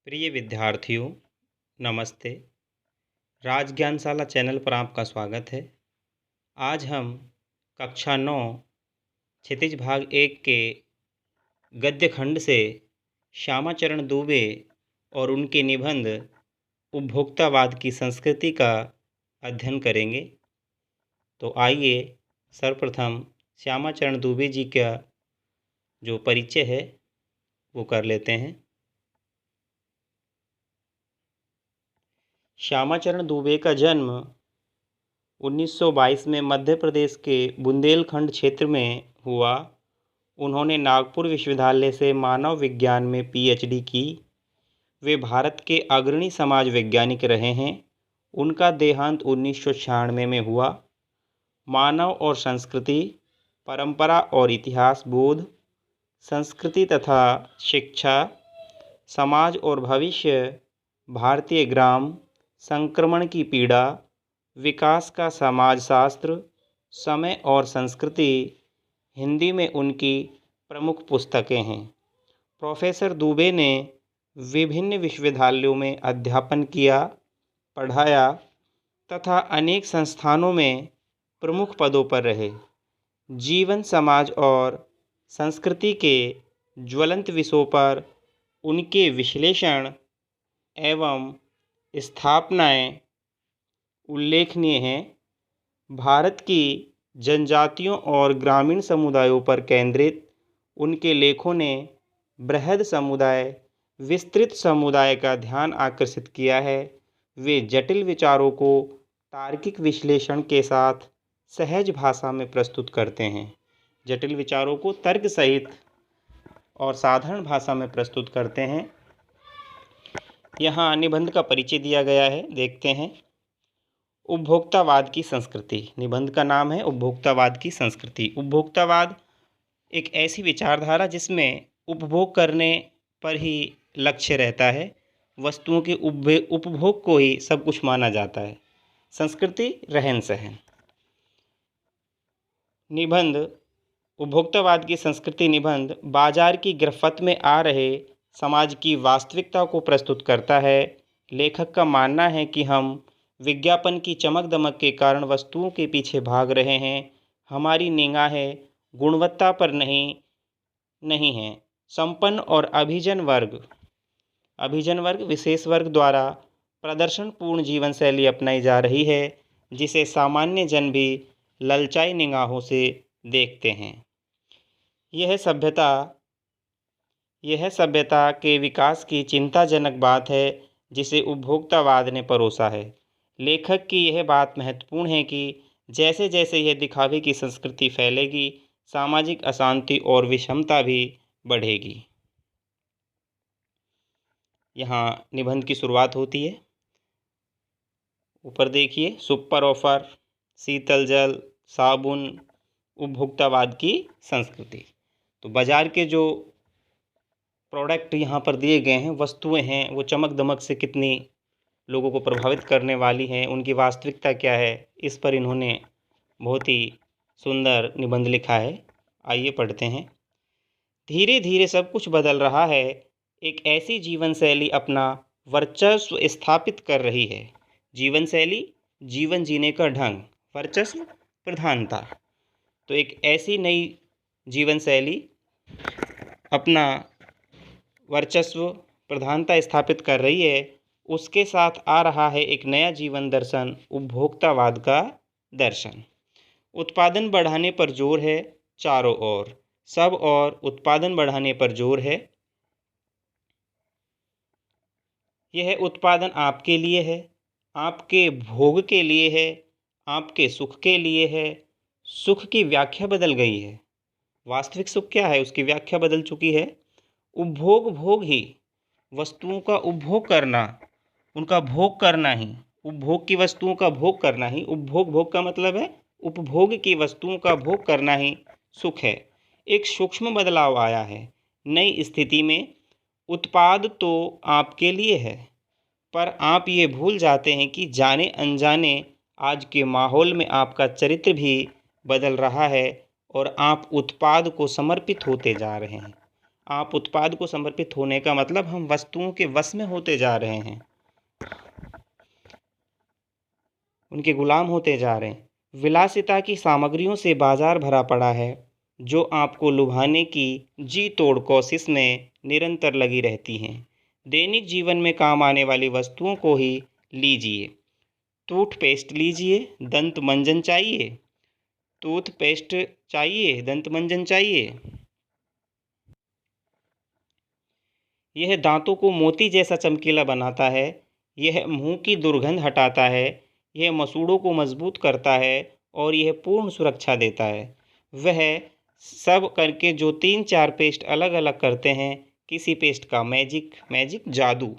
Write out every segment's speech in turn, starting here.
प्रिय विद्यार्थियों, नमस्ते। राजज्ञानशाला चैनल पर आपका स्वागत है। आज हम कक्षा 9 क्षितिज भाग 1 के गद्य खंड से श्यामाचरण दुबे और उनके निबंध उपभोक्तावाद की संस्कृति का अध्ययन करेंगे। तो आइए सर्वप्रथम श्यामाचरण दुबे जी का जो परिचय है वो कर लेते हैं। श्यामाचरण दुबे का जन्म 1922 में मध्य प्रदेश के बुंदेलखंड क्षेत्र में हुआ। उन्होंने नागपुर विश्वविद्यालय से मानव विज्ञान में पीएचडी की। वे भारत के अग्रणी समाज वैज्ञानिक रहे हैं। उनका देहांत 1996 में हुआ। मानव और संस्कृति, परंपरा और इतिहास बोध, संस्कृति तथा शिक्षा, समाज और भविष्य, भारतीय ग्राम, संक्रमण की पीड़ा, विकास का समाजशास्त्र, समय और संस्कृति हिंदी में उनकी प्रमुख पुस्तकें हैं। प्रोफेसर दुबे ने विभिन्न विश्वविद्यालयों में अध्यापन किया, पढ़ाया तथा अनेक संस्थानों में प्रमुख पदों पर रहे। जीवन, समाज और संस्कृति के ज्वलंत विषयों पर उनके विश्लेषण एवं स्थापनाएं उल्लेखनीय हैं। भारत की जनजातियों और ग्रामीण समुदायों पर केंद्रित उनके लेखों ने बृहद समुदाय, विस्तृत समुदाय का ध्यान आकर्षित किया है। वे जटिल विचारों को तार्किक विश्लेषण के साथ सहज भाषा में प्रस्तुत करते हैं। जटिल विचारों को तर्क सहित और साधारण भाषा में प्रस्तुत करते हैं। यहाँ निबंध का परिचय दिया गया है, देखते हैं। उपभोक्तावाद की संस्कृति। निबंध का नाम है उपभोक्तावाद की संस्कृति। उपभोक्तावाद एक ऐसी विचारधारा जिसमें उपभोग करने पर ही लक्ष्य रहता है। वस्तुओं के उपभोग को ही सब कुछ माना जाता है। संस्कृति रहन सहन। निबंध उपभोक्तावाद की संस्कृति निबंध बाजार की गिरफ्त में आ रहे समाज की वास्तविकता को प्रस्तुत करता है। लेखक का मानना है कि हम विज्ञापन की चमक दमक के कारण वस्तुओं के पीछे भाग रहे हैं। हमारी निगाहें गुणवत्ता पर नहीं है। संपन्न और अभिजन वर्ग विशेष वर्ग द्वारा प्रदर्शनपूर्ण जीवन शैली अपनाई जा रही है, जिसे सामान्य जन भी ललचाई निगाहों से देखते हैं। यह सभ्यता के विकास की चिंताजनक बात है जिसे उपभोक्तावाद ने परोसा है। लेखक की यह बात महत्वपूर्ण है कि जैसे जैसे यह दिखावे की संस्कृति फैलेगी, सामाजिक अशांति और विषमता भी बढ़ेगी। यहाँ निबंध की शुरुआत होती है। ऊपर देखिए, सुपर ऑफर, शीतल जल, साबुन, उपभोक्तावाद की संस्कृति। तो बाजार के जो प्रोडक्ट यहाँ पर दिए गए हैं, वस्तुएं हैं, वो चमक दमक से कितनी लोगों को प्रभावित करने वाली हैं, उनकी वास्तविकता क्या है, इस पर इन्होंने बहुत ही सुंदर निबंध लिखा है। आइए पढ़ते हैं। धीरे धीरे सब कुछ बदल रहा है। एक ऐसी जीवन शैली अपना वर्चस्व स्थापित कर रही है। जीवन शैली, जीवन जीने का ढंग, वर्चस्व, प्रधानता। तो एक ऐसी नई जीवन शैली अपना वर्चस्व, प्रधानता स्थापित कर रही है। उसके साथ आ रहा है एक नया जीवन दर्शन, उपभोक्तावाद का दर्शन। उत्पादन बढ़ाने पर जोर है चारों ओर, सब और उत्पादन बढ़ाने पर जोर है। यह उत्पादन आपके लिए है, आपके भोग के लिए है, आपके सुख के लिए है। सुख की व्याख्या बदल गई है। वास्तविक सुख क्या है, उसकी व्याख्या बदल चुकी है। उपभोग भोग ही, वस्तुओं का उपभोग करना, उनका भोग करना ही, उपभोग की वस्तुओं का भोग करना ही, उपभोग भोग का मतलब है उपभोग की वस्तुओं का भोग करना ही सुख है। एक सूक्ष्म बदलाव आया है। नई स्थिति में उत्पाद तो आपके लिए है, पर आप ये भूल जाते हैं कि जाने अनजाने आज के माहौल में आपका चरित्र भी बदल रहा है और आप उत्पाद को समर्पित होते जा रहे हैं। आप उत्पाद को समर्पित होने का मतलब हम वस्तुओं के वश में होते जा रहे हैं, उनके गुलाम होते जा रहे हैं। विलासिता की सामग्रियों से बाजार भरा पड़ा है, जो आपको लुभाने की जी तोड़ कोशिश में निरंतर लगी रहती हैं। दैनिक जीवन में काम आने वाली वस्तुओं को ही लीजिए। टूथपेस्ट लीजिए, दंत मंजन चाहिए। टूथपेस्ट चाहिए, दंत मंजन चाहिए। यह दांतों को मोती जैसा चमकीला बनाता है, यह मुंह की दुर्गंध हटाता है, यह मसूड़ों को मजबूत करता है और यह पूर्ण सुरक्षा देता है। वह सब करके जो 3-4 पेस्ट अलग अलग करते हैं, किसी पेस्ट का मैजिक जादू,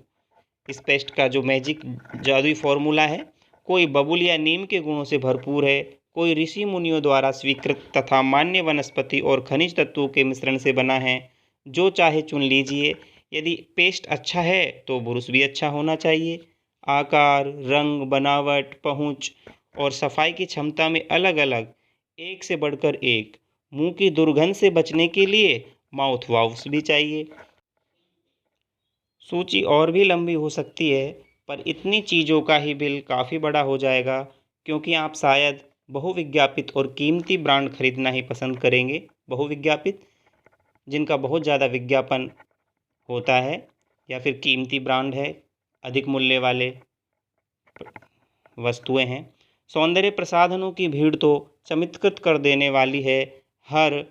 इस पेस्ट का जो मैजिक जादुई फॉर्मूला है, कोई बबुल या नीम के गुणों से भरपूर है, कोई ऋषि मुनियों द्वारा स्वीकृत तथा मान्य वनस्पति और खनिज तत्वों के मिश्रण से बना है। जो चाहे चुन लीजिए। यदि पेस्ट अच्छा है तो ब्रश भी अच्छा होना चाहिए। आकार, रंग, बनावट, पहुँच और सफाई की क्षमता में अलग अलग, एक से बढ़कर एक। मुंह की दुर्गंध से बचने के लिए माउथ वॉश भी चाहिए। सूची और भी लंबी हो सकती है, पर इतनी चीज़ों का ही बिल काफ़ी बड़ा हो जाएगा, क्योंकि आप शायद बहुविज्ञापित और कीमती ब्रांड खरीदना ही पसंद करेंगे। बहुविज्ञापित, जिनका बहुत ज़्यादा विज्ञापन होता है, या फिर कीमती ब्रांड है, अधिक मूल्य वाले वस्तुएं हैं। सौंदर्य प्रसाधनों की भीड़ तो चमत्कृत कर देने वाली है। हर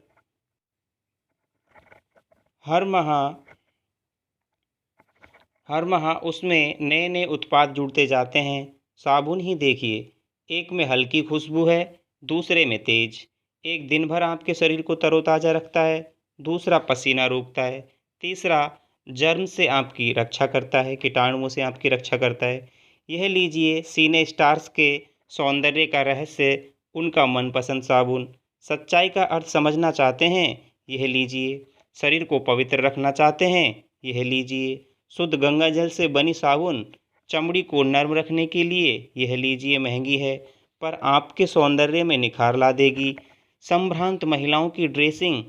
माह उसमें नए नए उत्पाद जुड़ते जाते हैं। साबुन ही देखिए, एक में हल्की खुशबू है, दूसरे में तेज। एक दिन भर आपके शरीर को तरोताज़ा रखता है, दूसरा पसीना रोकता है, तीसरा जर्म से आपकी रक्षा करता है, कीटाणुओं से आपकी रक्षा करता है। यह लीजिए सिने स्टार्स के सौंदर्य का रहस्य, उनका मनपसंद साबुन। सच्चाई का अर्थ समझना चाहते हैं, यह लीजिए। शरीर को पवित्र रखना चाहते हैं, यह लीजिए। शुद्ध गंगा जल से बनी साबुन। चमड़ी को नर्म रखने के लिए यह लीजिए। महंगी है, पर आपके सौंदर्य में निखार ला देगी। संभ्रांत महिलाओं की ड्रेसिंग,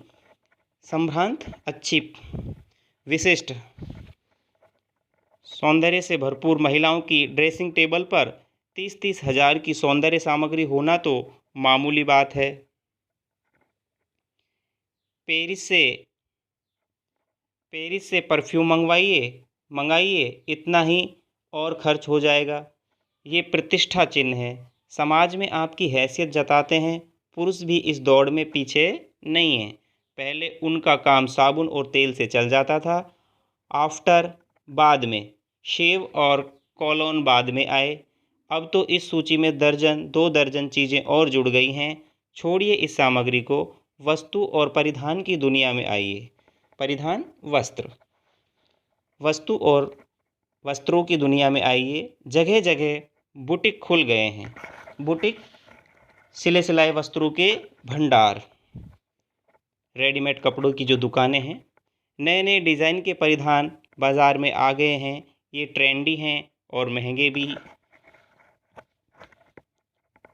संभ्रांत अच्छी विशिष्ट सौंदर्य से भरपूर महिलाओं की ड्रेसिंग टेबल पर 30-30 हज़ार की सौंदर्य सामग्री होना तो मामूली बात है। पेरिस से परफ्यूम मंगाइए, इतना ही और खर्च हो जाएगा। ये प्रतिष्ठा चिन्ह है, समाज में आपकी हैसियत जताते हैं। पुरुष भी इस दौड़ में पीछे नहीं है। पहले उनका काम साबुन और तेल से चल जाता था। आफ्टर बाद में, शेव और कोलोन बाद में आए। अब तो इस सूची में 2 दर्जन चीज़ें और जुड़ गई हैं। छोड़िए इस सामग्री को, वस्तु और परिधान की दुनिया में आइए। परिधान, वस्तु और वस्त्रों की दुनिया में आइए। जगह जगह बुटीक खुल गए हैं। बुटीक, सिले सिलाए वस्त्रों के भंडार, रेडीमेड कपड़ों की जो दुकानें हैं। नए नए डिज़ाइन के परिधान बाज़ार में आ गए हैं। ये ट्रेंडी हैं और महंगे भी।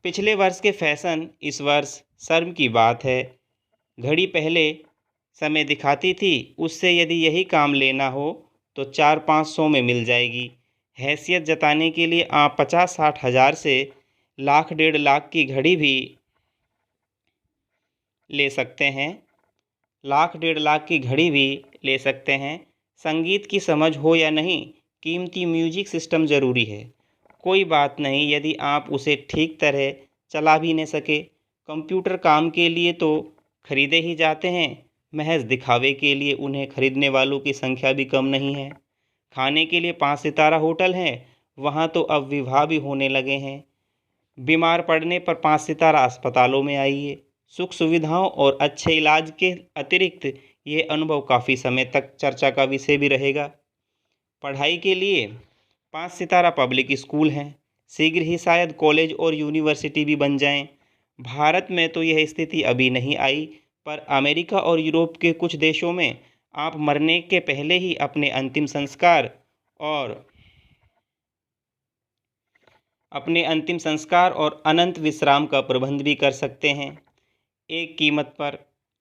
पिछले वर्ष के फैशन इस वर्ष शर्म की बात है। घड़ी पहले समय दिखाती थी, उससे यदि यही काम लेना हो तो 400-500 में मिल जाएगी। हैसियत जताने के लिए आप 50-60 हज़ार से लाख 1.5 लाख की घड़ी भी ले सकते हैं। लाख 1.5 लाख की घड़ी भी ले सकते हैं। संगीत की समझ हो या नहीं, कीमती म्यूजिक सिस्टम ज़रूरी है। कोई बात नहीं यदि आप उसे ठीक तरह चला भी नहीं सके। कंप्यूटर काम के लिए तो खरीदे ही जाते हैं, महज दिखावे के लिए उन्हें खरीदने वालों की संख्या भी कम नहीं है। खाने के लिए 5 सितारा होटल हैं, वहाँ तो अब विवाह भी होने लगे हैं। बीमार पड़ने पर 5 सितारा अस्पतालों में आइए। सुख सुविधाओं और अच्छे इलाज के अतिरिक्त ये अनुभव काफ़ी समय तक चर्चा का विषय भी रहेगा। पढ़ाई के लिए 5 सितारा पब्लिक स्कूल हैं, शीघ्र ही शायद कॉलेज और यूनिवर्सिटी भी बन जाएं। भारत में तो यह स्थिति अभी नहीं आई, पर अमेरिका और यूरोप के कुछ देशों में आप मरने के पहले ही अपने अंतिम संस्कार और अनंत विश्राम का प्रबंध भी कर सकते हैं। एक कीमत पर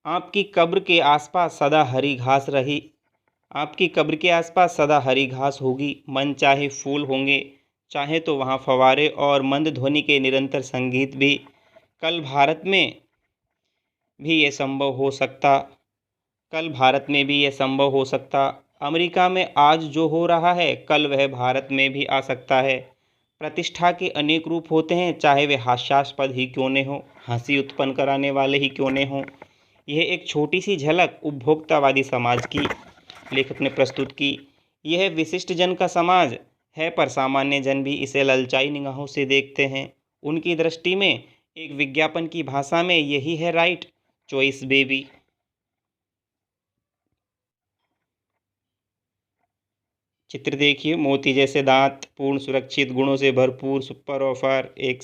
आपकी कब्र के आसपास सदा हरी घास आपकी कब्र के आसपास सदा हरी घास होगी, मन चाहे फूल होंगे, चाहे तो वहाँ फव्वारे और मंद ध्वनि के निरंतर संगीत भी। कल भारत में भी ये संभव हो सकता कल भारत में भी ये संभव हो सकता। अमेरिका में आज जो हो रहा है, कल वह भारत में भी आ सकता है। प्रतिष्ठा के अनेक रूप होते हैं, चाहे वे हास्यास्पद ही क्यों न हो, हंसी उत्पन्न कराने वाले ही क्यों न हो। यह एक छोटी सी झलक उपभोक्तावादी समाज की लेखक ने प्रस्तुत की। यह विशिष्ट जन का समाज है, पर सामान्य जन भी इसे ललचाई निगाहों से देखते हैं। उनकी दृष्टि में एक विज्ञापन की भाषा में यही है राइट चॉइस बेबी। चित्र देखिए, मोती जैसे दांत, पूर्ण सुरक्षित, गुणों से भरपूर, सुपर ऑफर, एक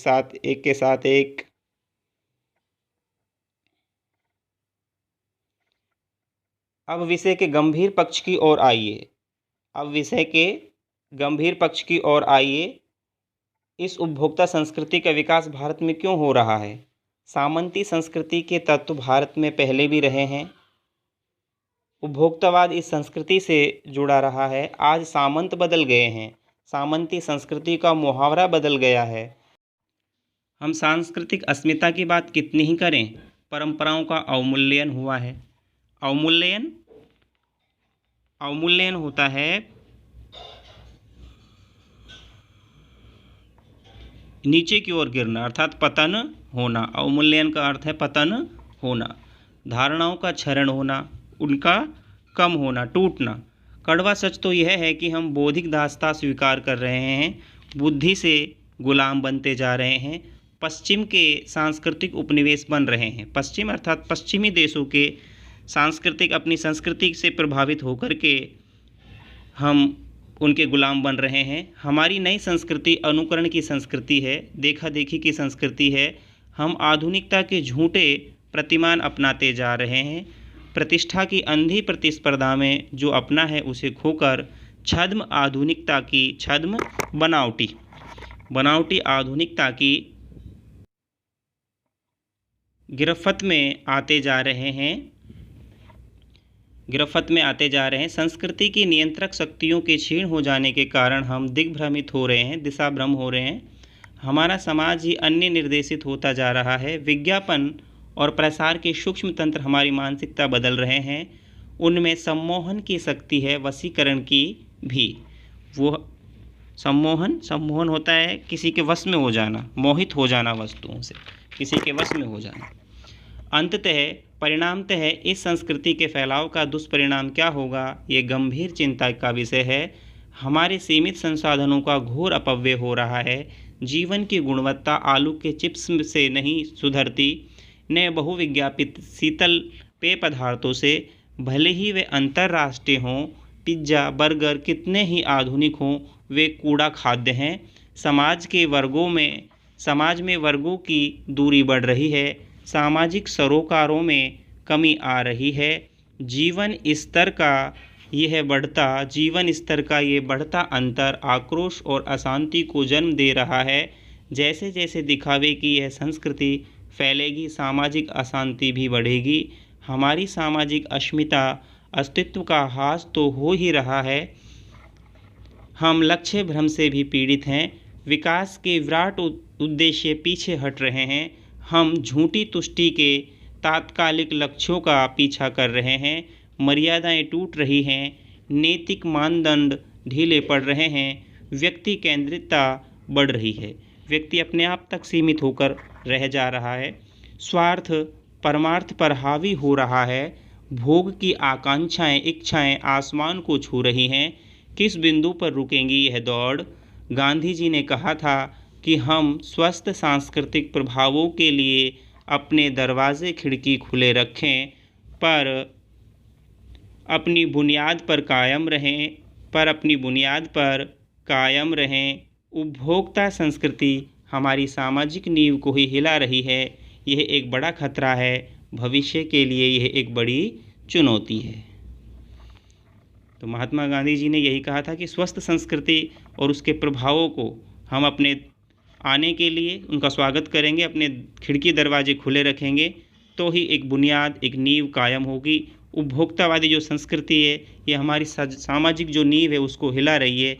के साथ एक। अब विषय के गंभीर पक्ष की ओर आइए। इस उपभोक्ता संस्कृति का विकास भारत में क्यों हो रहा है? सामंती संस्कृति के तत्व भारत में पहले भी रहे हैं। उपभोक्तावाद इस संस्कृति से जुड़ा रहा है। आज सामंत बदल गए हैं, सामंती संस्कृति का मुहावरा बदल गया है। हम सांस्कृतिक अस्मिता की बात कितनी ही करें, परंपराओं का अवमूल्यन हुआ है। अवमूल्यन होता है नीचे की ओर गिरना, अर्थात पतन होना। अवमूल्यन का अर्थ है पतन होना, धारणाओं का क्षरण होना, उनका कम होना, टूटना। कड़वा सच तो यह है कि हम बौद्धिक दासता स्वीकार कर रहे हैं, बुद्धि से गुलाम बनते जा रहे हैं, पश्चिम के सांस्कृतिक उपनिवेश बन रहे हैं। पश्चिम अर्थात पश्चिमी देशों के अपनी संस्कृति से प्रभावित होकर के हम उनके गुलाम बन रहे हैं। हमारी नई संस्कृति अनुकरण की संस्कृति है, देखा देखी की संस्कृति है। हम आधुनिकता के झूठे प्रतिमान अपनाते जा रहे हैं। प्रतिष्ठा की अंधी प्रतिस्पर्धा में जो अपना है उसे खोकर छद्म बनावटी आधुनिकता की गिरफ्त में आते जा रहे हैं। संस्कृति की नियंत्रक शक्तियों के क्षीण हो जाने के कारण हम दिग्भ्रमित हो रहे हैं, दिशाभ्रम हो रहे हैं। हमारा समाज ही अन्य निर्देशित होता जा रहा है। विज्ञापन और प्रसार के सूक्ष्म तंत्र हमारी मानसिकता बदल रहे हैं। उनमें सम्मोहन की शक्ति है, वशीकरण की भी। वो सम्मोहन होता है किसी के वश में हो जाना, मोहित हो जाना वस्तुओं से, किसी के वश में हो जाना। परिणामतः इस संस्कृति के फैलाव का दुष्परिणाम क्या होगा, ये गंभीर चिंता का विषय है। हमारे सीमित संसाधनों का घोर अपव्यय हो रहा है। जीवन की गुणवत्ता आलू के चिप्स से नहीं सुधरती, न बहुविज्ञापित शीतल पेय पदार्थों से, भले ही वे अंतर्राष्ट्रीय हों। पिज्ज़ा, बर्गर कितने ही आधुनिक हों, वे कूड़ा खाद्य हैं। समाज में वर्गों की दूरी बढ़ रही है, सामाजिक सरोकारों में कमी आ रही है। जीवन स्तर का ये बढ़ता अंतर आक्रोश और अशांति को जन्म दे रहा है। जैसे जैसे दिखावे की यह संस्कृति फैलेगी, सामाजिक अशांति भी बढ़ेगी। हमारी सामाजिक अस्तित्व का ह्रास तो हो ही रहा है। हम लक्ष्य भ्रम से भी पीड़ित हैं। विकास के विराट उद्देश्य पीछे हट रहे हैं। हम झूठी तुष्टि के तात्कालिक लक्ष्यों का पीछा कर रहे हैं। मर्यादाएं टूट रही हैं, नैतिक मानदंड ढीले पड़ रहे हैं, व्यक्ति केंद्रितता बढ़ रही है। व्यक्ति अपने आप तक सीमित होकर रह जा रहा है। स्वार्थ परमार्थ पर हावी हो रहा है। भोग की इच्छाएं आसमान को छू रही हैं। किस बिंदु पर रुकेंगी यह दौड़? गांधी जी ने कहा था कि हम स्वस्थ सांस्कृतिक प्रभावों के लिए अपने दरवाजे खिड़की खुले रखें, पर अपनी बुनियाद पर कायम रहें। उपभोक्ता संस्कृति हमारी सामाजिक नींव को ही हिला रही है। यह एक बड़ा खतरा है। भविष्य के लिए यह एक बड़ी चुनौती है। तो महात्मा गांधी जी ने यही कहा था कि स्वस्थ संस्कृति और उसके प्रभावों को हम अपने आने के लिए उनका स्वागत करेंगे, अपने खिड़की दरवाजे खुले रखेंगे, तो ही एक बुनियाद, एक नींव कायम होगी उपभोक्तावादी जो संस्कृति है ये हमारी सामाजिक जो नींव है उसको हिला रही है।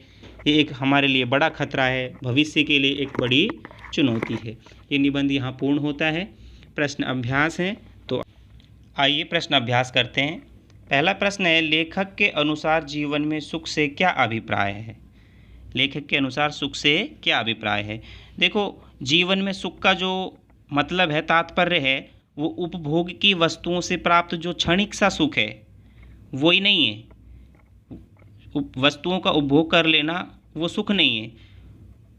ये एक हमारे लिए बड़ा खतरा है, भविष्य के लिए एक बड़ी चुनौती है। ये निबंध यहाँ पूर्ण होता है। प्रश्न अभ्यास है, तो आइए प्रश्न अभ्यास करते हैं। पहला प्रश्न है, लेखक के अनुसार जीवन में सुख से क्या अभिप्राय है? लेखक के अनुसार सुख से क्या अभिप्राय है? देखो, जीवन में सुख का जो मतलब है, तात्पर्य है, वो उपभोग की वस्तुओं से प्राप्त जो क्षणिक सा सुख है वो ही नहीं है। वस्तुओं का उपभोग कर लेना वो सुख नहीं है।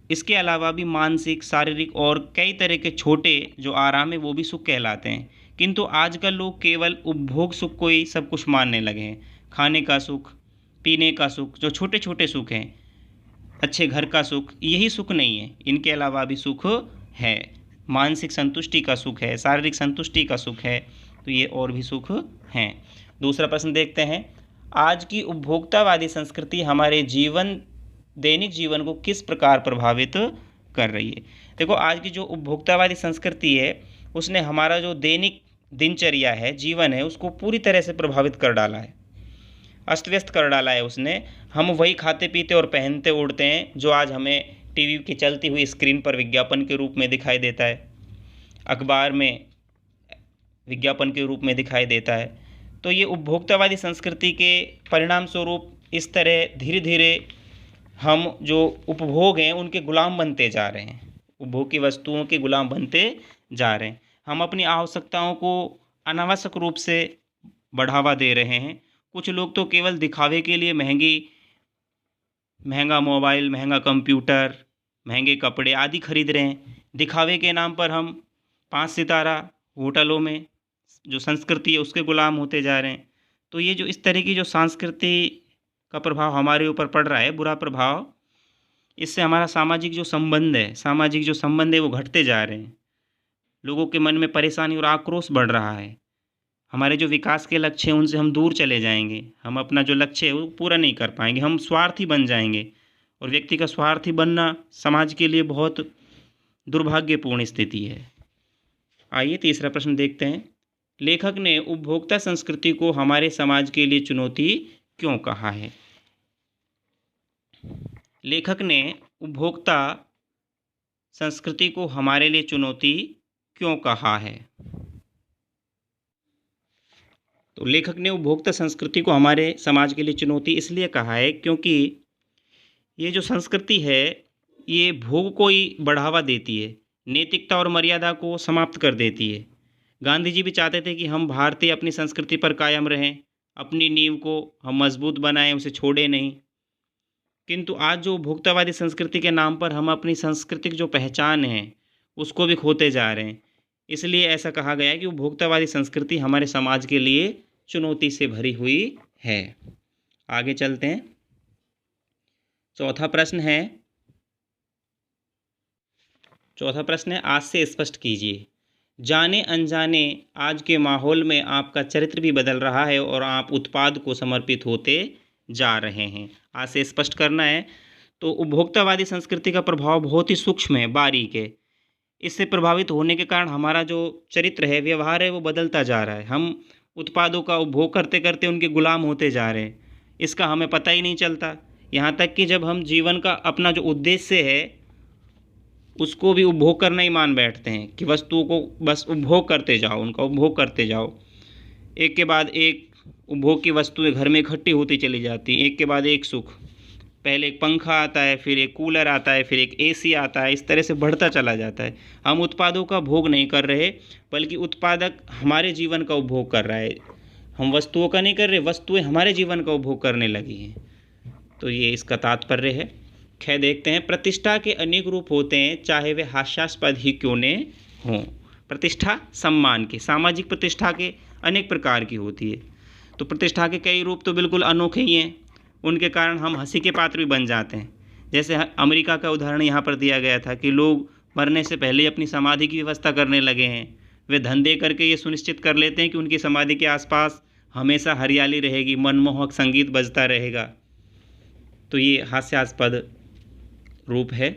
इसके अलावा भी मानसिक, शारीरिक और कई तरह के छोटे जो आराम है वो भी सुख कहलाते हैं। किंतु आजकल लोग केवल उपभोग सुख को ही सब कुछ मानने लगे हैं। खाने का सुख, पीने का सुख, जो छोटे छोटे सुख हैं, अच्छे घर का सुख, यही सुख नहीं है। इनके अलावा भी सुख है। मानसिक संतुष्टि का सुख है, शारीरिक संतुष्टि का सुख है, तो ये और भी सुख हैं। दूसरा प्रश्न देखते हैं, आज की उपभोक्तावादी संस्कृति हमारे दैनिक जीवन को किस प्रकार प्रभावित कर रही है? देखो, आज की जो उपभोक्तावादी संस्कृति है उसने हमारा जो दैनिक दिनचर्या है, जीवन है, उसको पूरी तरह से प्रभावित कर डाला है, अस्त व्यस्त कर डाला है उसने। हम वही खाते पीते और पहनते ओढ़ते हैं जो आज हमें टीवी की चलती हुई स्क्रीन पर विज्ञापन के रूप में दिखाई देता है, अखबार में विज्ञापन के रूप में दिखाई देता है। तो ये उपभोक्तावादी संस्कृति के परिणाम स्वरूप इस तरह धीरे धीरे हम जो उपभोग हैं उनके गुलाम बनते जा रहे हैं, उपभोग की वस्तुओं के गुलाम बनते जा रहे हैं। हम अपनी आवश्यकताओं को अनावश्यक रूप से बढ़ावा दे रहे हैं। कुछ लोग तो केवल दिखावे के लिए महंगा मोबाइल, महंगा कंप्यूटर, महंगे कपड़े आदि खरीद रहे हैं। दिखावे के नाम पर हम 5 सितारा होटलों में जो संस्कृति है उसके गुलाम होते जा रहे हैं। तो ये जो इस तरह की जो संस्कृति का प्रभाव हमारे ऊपर पड़ रहा है, बुरा प्रभाव, इससे हमारा सामाजिक जो संबंध है वो घटते जा रहे हैं। लोगों के मन में परेशानी और आक्रोश बढ़ रहा है। हमारे जो विकास के लक्ष्य हैं उनसे हम दूर चले जाएंगे। हम अपना जो लक्ष्य है वो पूरा नहीं कर पाएंगे, हम स्वार्थी बन जाएंगे। और व्यक्ति का स्वार्थी बनना समाज के लिए बहुत दुर्भाग्यपूर्ण स्थिति है। आइए तीसरा प्रश्न देखते हैं। लेखक ने उपभोक्ता संस्कृति को हमारे समाज के लिए चुनौती क्यों कहा है? लेखक ने उपभोक्ता संस्कृति को हमारे लिए चुनौती क्यों कहा है? तो लेखक ने उपभोक्ता संस्कृति को हमारे समाज के लिए चुनौती इसलिए कहा है क्योंकि ये जो संस्कृति है ये भोग को ही बढ़ावा देती है, नैतिकता और मर्यादा को समाप्त कर देती है। गांधी जी भी चाहते थे कि हम भारतीय अपनी संस्कृति पर कायम रहें, अपनी नींव को हम मजबूत बनाएं, उसे छोड़ें नहीं। किंतु आज जो उपभोक्तावादी संस्कृति के नाम पर हम अपनी सांस्कृतिक जो पहचान है उसको भी खोते जा रहे हैं। इसलिए ऐसा कहा गया है कि उपभोक्तावादी संस्कृति हमारे समाज के लिए चुनौती से भरी हुई है। आगे चलते हैं। चौथा प्रश्न है, आज से स्पष्ट कीजिए। जाने अनजाने आज के माहौल में आपका चरित्र भी बदल रहा है और आप उत्पाद को समर्पित होते जा रहे हैं। आज से स्पष्ट करना है। तो उपभोक्तावादी संस्कृति का प्रभाव बहुत ही सूक्ष्म है, बारीक है। इससे प्रभावित होने के कारण हमारा जो चरित्र है, व्यवहार है, वो बदलता जा रहा है। हम उत्पादों का उपभोग करते करते उनके गुलाम होते जा रहे हैं। इसका हमें पता ही नहीं चलता। यहाँ तक कि जब हम जीवन का अपना जो उद्देश्य है उसको भी उपभोग करना ही मान बैठते हैं कि वस्तुओं को बस उपभोग करते जाओ, उनका उपभोग करते जाओ। एक के बाद एक उपभोग की वस्तुएं घर में इकट्ठी होती चली जाती, एक के बाद एक सुख। पहले एक पंखा आता है, फिर एक कूलर आता है, फिर एक एसी आता है, इस तरह से बढ़ता चला जाता है। हम उत्पादों का भोग नहीं कर रहे, बल्कि उत्पादक हमारे जीवन का उपभोग कर रहा है। हम वस्तुओं का नहीं कर रहे, वस्तुएं हमारे जीवन का उपभोग करने लगी हैं। तो ये इसका तात्पर्य है। खैर देखते हैं। प्रतिष्ठा के अनेक रूप होते हैं, चाहे वे हास्यास्पद ही क्यों न हों। प्रतिष्ठा सम्मान के, सामाजिक प्रतिष्ठा के अनेक प्रकार की होती है। तो प्रतिष्ठा के कई रूप तो बिल्कुल अनोखे ही हैं, उनके कारण हम हंसी के पात्र भी बन जाते हैं। जैसे अमेरिका का उदाहरण यहाँ पर दिया गया था कि लोग मरने से पहले अपनी समाधि की व्यवस्था करने लगे हैं। वे धंधे करके ये सुनिश्चित कर लेते हैं कि उनकी समाधि के आसपास हमेशा हरियाली रहेगी, मनमोहक संगीत बजता रहेगा। तो ये हास्यास्पद रूप है।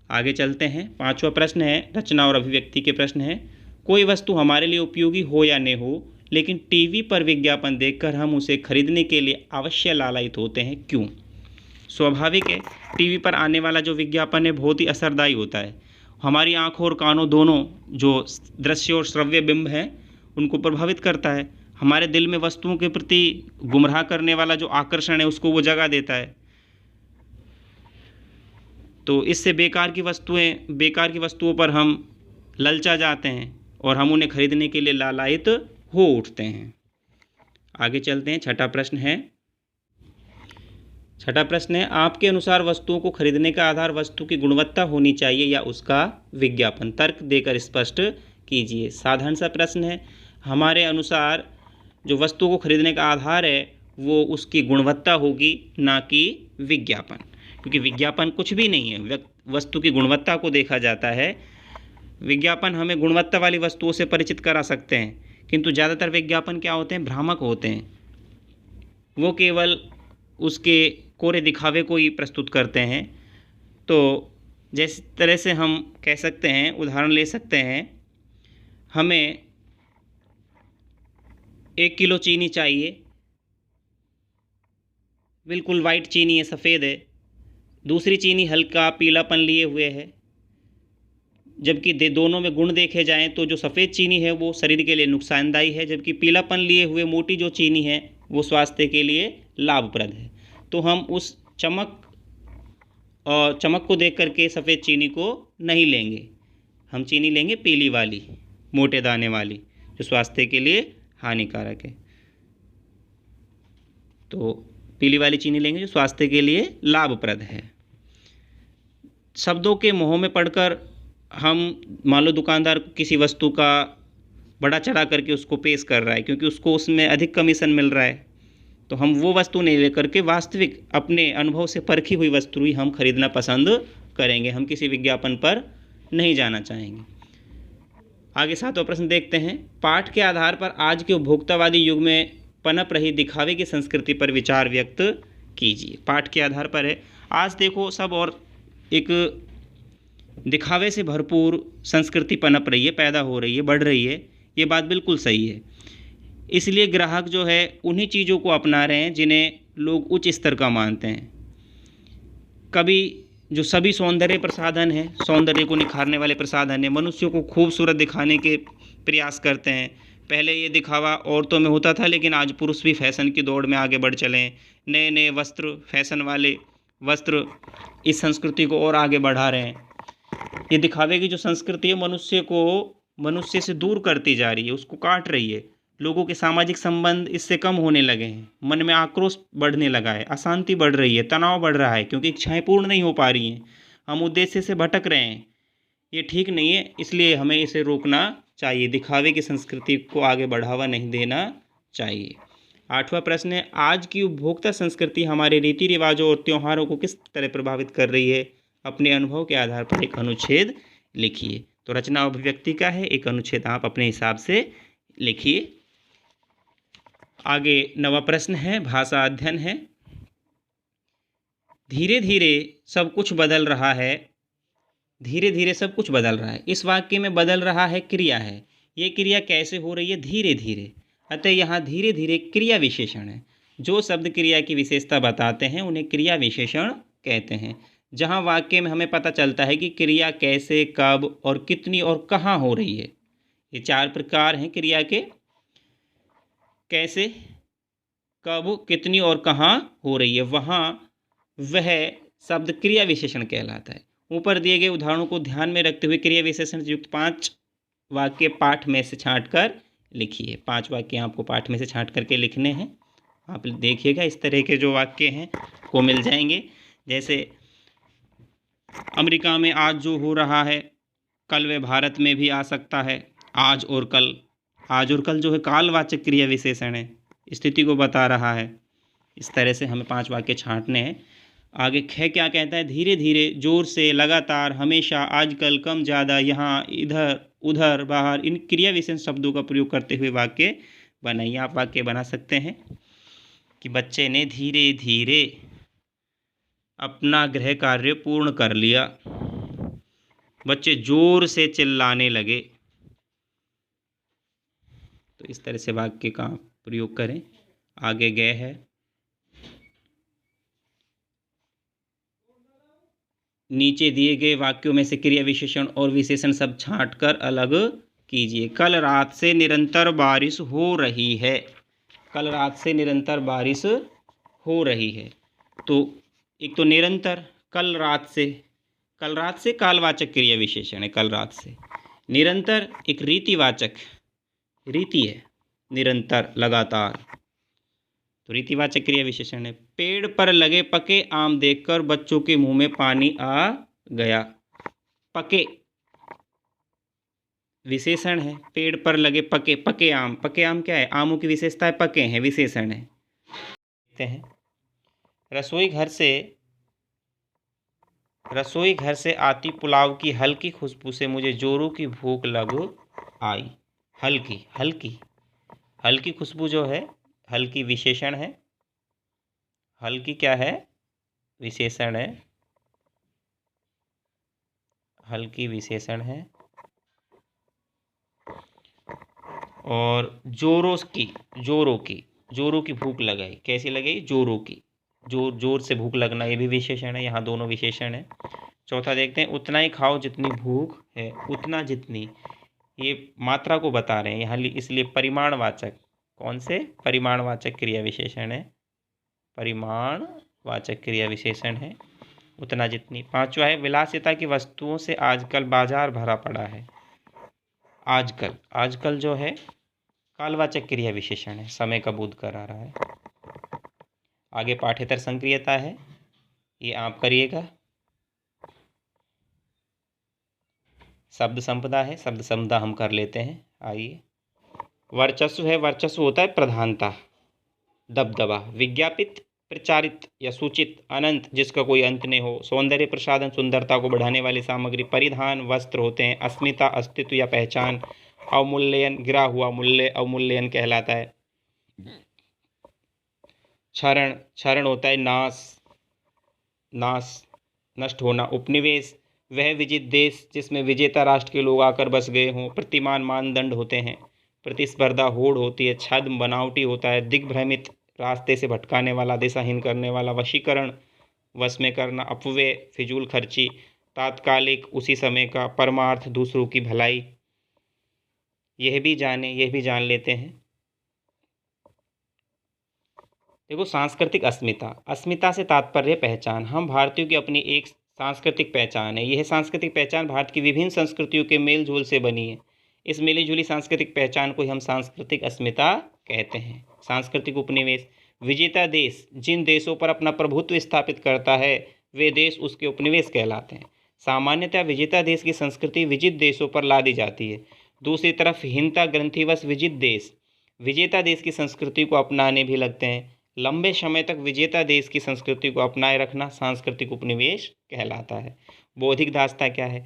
आगे चलते हैं। पांचवा प्रश्न है, रचना और अभिव्यक्ति के प्रश्न है। कोई वस्तु हमारे लिए उपयोगी हो या न हो, लेकिन टीवी पर विज्ञापन देखकर हम उसे खरीदने के लिए अवश्य लालायित होते हैं, क्यों? स्वाभाविक है, टीवी पर आने वाला जो विज्ञापन है बहुत ही असरदायी होता है। हमारी आँखों और कानों दोनों जो दृश्य और श्रव्य बिंब हैं उनको प्रभावित करता है। हमारे दिल में वस्तुओं के प्रति गुमराह करने वाला जो आकर्षण है उसको वो जगा देता है। तो इससे बेकार की वस्तुओं पर हम ललचा जाते हैं और हम उन्हें खरीदने के लिए लालायित हो उठते हैं। आगे चलते हैं। छठा प्रश्न है, आपके अनुसार वस्तुओं को खरीदने का आधार वस्तु की गुणवत्ता होनी चाहिए या उसका विज्ञापन? तर्क देकर स्पष्ट कीजिए। साधारण सा प्रश्न है। हमारे अनुसार जो वस्तुओं को खरीदने का आधार है वो उसकी गुणवत्ता होगी, ना कि विज्ञापन, क्योंकि विज्ञापन कुछ भी नहीं है, वस्तु की गुणवत्ता को देखा जाता है। विज्ञापन हमें गुणवत्ता वाली वस्तुओं से परिचित करा सकते हैं, किंतु ज़्यादातर विज्ञापन क्या होते हैं? भ्रामक होते हैं। वो केवल उसके कोरे दिखावे को ही प्रस्तुत करते हैं। तो जिस तरह से हम कह सकते हैं, उदाहरण ले सकते हैं, हमें 1 किलो चीनी चाहिए, बिल्कुल वाइट चीनी है, सफ़ेद है। दूसरी चीनी हल्का पीलापन लिए हुए है। जबकि दोनों में गुण देखे जाएं तो जो सफ़ेद चीनी है वो शरीर के लिए नुकसानदायी है, जबकि पीलापन लिए हुए मोटी जो चीनी है वो स्वास्थ्य के लिए लाभप्रद है। तो हम उस चमक को देख करके सफ़ेद चीनी को नहीं लेंगे, हम चीनी लेंगे पीली वाली, मोटे दाने वाली, जो स्वास्थ्य के लिए हानिकारक है। तो पीली वाली चीनी लेंगे जो स्वास्थ्य के लिए लाभप्रद है। शब्दों के मोह में पड़कर हम, मान लो दुकानदार किसी वस्तु का बड़ा चढ़ा करके उसको पेश कर रहा है क्योंकि उसको उसमें अधिक कमीशन मिल रहा है, तो हम वो वस्तु नहीं लेकर के वास्तविक अपने अनुभव से परखी हुई वस्तु ही हम खरीदना पसंद करेंगे। हम किसी विज्ञापन पर नहीं जाना चाहेंगे। आगे 7वां प्रश्न देखते हैं। पाठ के आधार पर आज के उपभोक्तावादी युग में पनप रही दिखावे की संस्कृति पर विचार व्यक्त कीजिए। पाठ के आधार पर है। आज देखो सब और एक दिखावे से भरपूर संस्कृति पनप रही है, पैदा हो रही है, बढ़ रही है। ये बात बिल्कुल सही है। इसलिए ग्राहक जो है उन्हीं चीज़ों को अपना रहे हैं जिन्हें लोग उच्च स्तर का मानते हैं। कभी जो सभी सौंदर्य प्रसाधन हैं, सौंदर्य को निखारने वाले प्रसाधन हैं, मनुष्यों को खूबसूरत दिखाने के प्रयास करते हैं। पहले ये दिखावा औरतों में होता था, लेकिन आज पुरुष भी फैशन की दौड़ में आगे बढ़ चले हैं। नए नए वस्त्र, फैशन वाले वस्त्र इस संस्कृति को और आगे बढ़ा रहे हैं। ये दिखावे की जो संस्कृति है मनुष्य से दूर करती जा रही है, उसको काट रही है। लोगों के सामाजिक संबंध इससे कम होने लगे हैं। मन में आक्रोश बढ़ने लगा है, अशांति बढ़ रही है, तनाव बढ़ रहा है, क्योंकि इच्छाएं पूर्ण नहीं हो पा रही हैं। हम उद्देश्य से भटक रहे हैं। ये ठीक नहीं है, इसलिए हमें इसे रोकना चाहिए। दिखावे की संस्कृति को आगे बढ़ावा नहीं देना चाहिए। 8वां प्रश्न है। आज की उपभोक्ता संस्कृति हमारे रीति रिवाजों और त्योहारों को किस तरह प्रभावित कर रही है? अपने अनुभव के आधार पर एक अनुच्छेद लिखिए। तो रचना अभिव्यक्ति का है, एक अनुच्छेद आप अपने हिसाब से लिखिए। आगे 9वां प्रश्न है, भाषा अध्ययन है। धीरे धीरे सब कुछ बदल रहा है। धीरे धीरे सब कुछ बदल रहा है। इस वाक्य में बदल रहा है क्रिया है। ये क्रिया कैसे हो रही है? धीरे धीरे। अतः यहाँ धीरे धीरे क्रिया विशेषण है। जो शब्द क्रिया की विशेषता बताते हैं उन्हें क्रिया विशेषण कहते हैं। जहाँ वाक्य में हमें पता चलता है कि क्रिया कैसे, कब और कितनी और कहाँ हो रही है। ये 4 प्रकार हैं क्रिया के। कैसे, कब, कितनी और कहाँ हो रही है, वहाँ वह शब्द क्रिया विशेषण कहलाता है। ऊपर दिए गए उदाहरणों को ध्यान में रखते हुए क्रिया विशेषण युक्त 5 वाक्य पाठ में से छांट कर लिखिए। 5 वाक्य आपको पाठ में से छांट करके लिखने हैं। आप देखिएगा, इस तरह के जो वाक्य हैं वो मिल जाएंगे। जैसे अमेरिका में आज जो हो रहा है कल वह भारत में भी आ सकता है। आज और कल। आज और कल जो है कालवाचक क्रिया विशेषण है, स्थिति को बता रहा है। इस तरह से हमें 5 वाक्य छांटने हैं। आगे ख क्या कहता है? धीरे धीरे, जोर से, लगातार, हमेशा, आजकल, कम, ज़्यादा, यहाँ, इधर, उधर, बाहर, इन क्रिया विशेषण शब्दों का प्रयोग करते हुए वाक्य बनाइए। आप वाक्य बना सकते हैं कि बच्चे ने धीरे धीरे अपना गृह कार्य पूर्ण कर लिया। बच्चे जोर से चिल्लाने लगे। तो इस तरह से वाक्य का प्रयोग करें। आगे गए है, नीचे दिए गए वाक्यों में से क्रिया विशेषण और विशेषण सब छांटकर अलग कीजिए। कल रात से निरंतर बारिश हो रही है। कल रात से निरंतर बारिश हो रही है। तो एक तो निरंतर, कल रात से कालवाचक क्रिया विशेषण है। कल रात से निरंतर एक रीतिवाचक, रीति है, निरंतर लगातार, तो रीतिवाचक क्रिया विशेषण है। पेड़ पर लगे पके आम देखकर बच्चों के मुंह में पानी आ गया। पके विशेषण है, पेड़ पर लगे पके, पके आम, पके आम क्या है? आमों की विशेषता है, पके हैं, विशेषण है। देखते हैं, रसोई घर से आती पुलाव की हल्की खुशबू से मुझे जोरों की भूख लग आई। हल्की खुशबू जो है, हल्की विशेषण है, हल्की क्या है? विशेषण है, हल्की विशेषण है। और जोरों की भूख लगाई, कैसी लगाई? जोरों की, जोर से भूख लगना, ये भी विशेषण है। यहाँ दोनों विशेषण है। चौथा देखते हैं, उतना ही खाओ जितनी भूख है। उतना, जितनी, ये मात्रा को बता रहे हैं यहाँ, इसलिए परिमाणवाचक, कौन से? परिमाणवाचक क्रिया विशेषण है, परिमाणवाचक क्रिया विशेषण है, उतना जितनी। पांचवा है, विलासिता की वस्तुओं से आजकल बाजार भरा पड़ा है। आजकल जो है कालवाचक क्रिया विशेषण है, समय का बोध करा रहा है। आगे पाठ्येतर संक्रियता है, ये आप करिएगा। शब्द संपदा है, शब्द संपदा हम कर लेते हैं। आइए, वर्चस्व है, वर्चस्व होता है प्रधानता, दबदबा। विज्ञापित, प्रचारित या सूचित, अनंत, जिसका कोई अंत नहीं हो। सौंदर्य प्रसाधन, सुंदरता को बढ़ाने वाली सामग्री। परिधान, वस्त्र होते हैं। अस्मिता, अस्तित्व या पहचान। अवमूल्यन, गिरा हुआ मूल्य अवमूल्यन कहलाता है। क्षरण होता है नाश, नष्ट होना। उपनिवेश, वह विजित देश जिसमें विजेता राष्ट्र के लोग आकर बस गए हों। प्रतिमान, मानदंड होते हैं। प्रतिस्पर्धा, होड़ होती है। छद्म, बनावटी होता है। दिग्भ्रमित, रास्ते से भटकाने वाला, दिशाहीन करने वाला। वशीकरण, वश में करना। अपव्यय, फिजूल खर्ची। तात्कालिक, उसी समय का। परमार्थ, दूसरों की भलाई। यह भी जान लेते हैं। देखो, सांस्कृतिक अस्मिता से तात्पर्य पहचान। हम भारतीयों की अपनी एक सांस्कृतिक पहचान है। यह सांस्कृतिक पहचान भारत की विभिन्न संस्कृतियों के मेल जोल से बनी है। इस मिली जुली सांस्कृतिक पहचान को हम सांस्कृतिक अस्मिता कहते हैं। सांस्कृतिक उपनिवेश, विजेता देश जिन देशों पर अपना प्रभुत्व स्थापित करता है, वे देश उसके उपनिवेश कहलाते हैं। सामान्यतः विजेता देश की संस्कृति विजित देशों पर लादी जाती है। दूसरी तरफ हीनता ग्रंथिवश विजित देश विजेता देश की संस्कृति को अपनाने भी लगते हैं। लंबे समय तक विजेता देश की संस्कृति को अपनाए रखना सांस्कृतिक उपनिवेश कहलाता है। बौद्धिक दासता क्या है?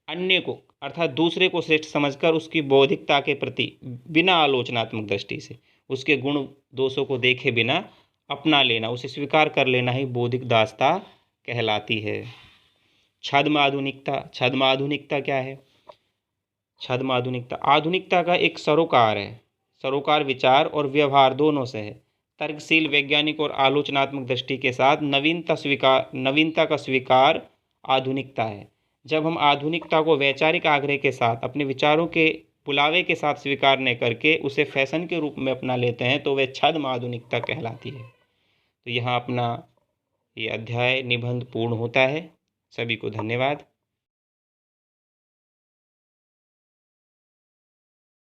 अन्य को, अर्थात दूसरे को श्रेष्ठ समझकर उसकी बौद्धिकता के प्रति बिना आलोचनात्मक दृष्टि से उसके गुण दोषों को देखे बिना अपना लेना, उसे स्वीकार कर लेना ही बौद्धिक दासता कहलाती है। छद्म आधुनिकता क्या है? छद्म आधुनिकता का एक सरोकार है। सरोकार विचार और व्यवहार दोनों से है। तर्कशील, वैज्ञानिक और आलोचनात्मक दृष्टि के साथ नवीनता का स्वीकार आधुनिकता है। जब हम आधुनिकता को वैचारिक आग्रह के साथ अपने विचारों के बुलावे के साथ स्वीकार न करके उसे फैशन के रूप में अपना लेते हैं तो वह छद्म आधुनिकता कहलाती है। तो यहाँ अपना ये अध्याय निबंध पूर्ण होता है। सभी को धन्यवाद।